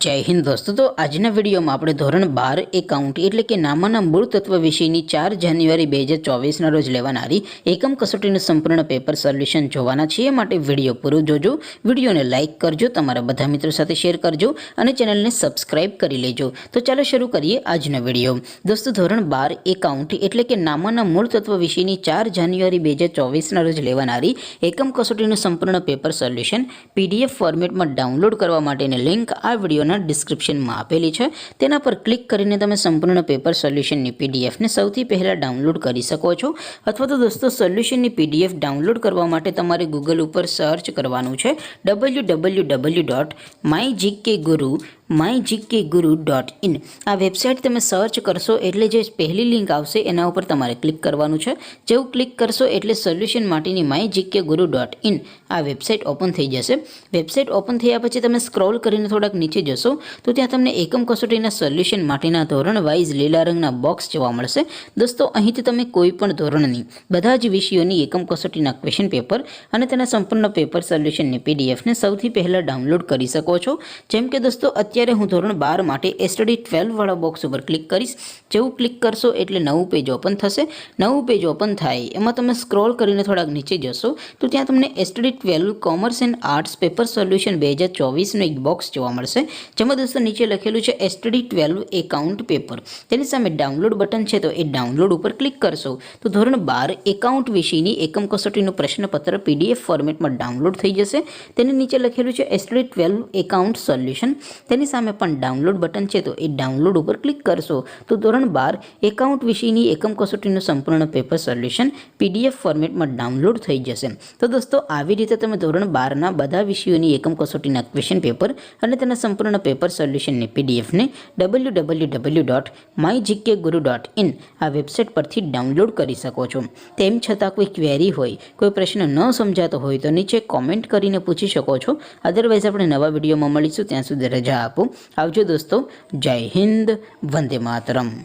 जय हिंद दोस्तों। तो आजना वीडियो में આપણે ધોરણ 12 એકાઉન્ટ એટલે કે નામના મૂળ તત્વ વિષયની 4 જાન્યુઆરી 2024 ના રોજ લેવાનારી એકમ કસોટીનું સંપૂર્ણ પેપર સોલ્યુશન જોવાના છીએ। માટે વિડિયો પૂરો જોજો, વિડિયોને લાઈક કરજો, તમારા બધા મિત્રો સાથે શેર કરજો અને ચેનલને સબસ્ક્રાઇબ કરી લેજો। તો ચાલો શરૂ કરીએ આજનો વિડિયો। દોસ્તો ધોરણ 12 એકાઉન્ટ એટલે કે નામના મૂળ તત્વ વિષયની 4 જાન્યુઆરી 2024 ના રોજ લેવાનારી એકમ કસોટીનું સંપૂર્ણ પેપર સોલ્યુશન PDF ફોર્મેટમાં ડાઉનલોડ કરવા માટેની લિંક આ વિડિયો डिस्क्रिप्शन में आपेली है। तेना पर क्लिक करीने तमे संपूर्ण पेपर सोल्यूशन नी PDF ने सौथी पहला डाउनलॉड करी सको छो। अथवा तो दोस्तों सोल्यूशन नी PDF डाउनलॉड करवा माटे तमारे गूगल पर सर्च करवानुं छे www.mygkguru.in। आ वेबसाइट तमे सर्च करशो एटले जे पहली लिंक आवशे एना उपर तमारे क्लिक करवानुं छे। जेवुं क्लिक करशो एटले सोल्यूशन माटेनी mygkguru.in आ वेबसाइट ओपन थई जशे। वेबसाइट ओपन थया पछी तमे स्क्रॉल करीने थोड़ाक नीचे जशो तो त्यां तमने एकम कसोटीना सोल्यूशन माटेना धोरण वाइज लीला रंगना बॉक्स जोवा मळशे। दोस्तों અહીંથી તમે કોઈ પણ ધોરણની બધા જ વિષયોની એકમ કસોટીના ક્વેશ્ચન પેપર અને તેના સંપૂર્ણ પેપર સોલ્યુશનની PDF ને સૌથી પહેલા ડાઉનલોડ કરી શકો છો। જેમ કે દોસ્તો અત્યારે હું ધોરણ 12 માટે STD 12 વાળા બોક્સ ઉપર ક્લિક કરીશ। જેવું ક્લિક કરશો એટલે નવું પેજ ઓપન થશે। નવું પેજ ઓપન થાય એમાં તમે સ્ક્રોલ કરીને થોડાક નીચે જશો તો ત્યાં તમને STD 12 commerce and arts paper solution 2024 નો એક બોક્સ જોવા મળશે। જેમાં दोस्तों नीचे लखेलू है STD 12 एकाउंट पेपर। तेनी सामे डाउनलॉड बटन है तो ये डाउनलॉड पर क्लिक करशो तो धोरण 12 एकाउंट विषयनी एकम कसोटीनुं प्रश्नपत्र PDF फॉर्मेट में डाउनलॉड थई जशे। तेनी नीचे लखेलू है STD 12 एकाउंट सोल्यूशन। तेनी सामे पण डाउनलॉड बटन है तो ये डाउनलॉड पर क्लिक करशो तो धोरण 12 एकाउंट विषयनी एकम कसोटीनुं संपूर्ण पेपर सोल्यूशन PDF फॉर्मेट में डाउनलॉड थई जशे। तो दोस्तों आवी रीते तमे धोरण 12 ना बधा विषयोनी एकम कसोटीना क्वेश्चन पेपर अने तेना संपूर्ण पेपर सोल्यूशन ने PDF ने www.mygkguru.in आ वेबसाइट पर थी डाउनलॉड करी सको छो। तेम छतां कोई क्वेरी होय, कोई प्रश्न न समजातो होय तो नीचे कॉमेंट करीने पूछी शको छो। अदरवाइज आपणे नवा विडियो में मळीशुं, त्यां सुधी रजा आपो। आवजो दोस्तों। जय हिंद, वंदे मातरम।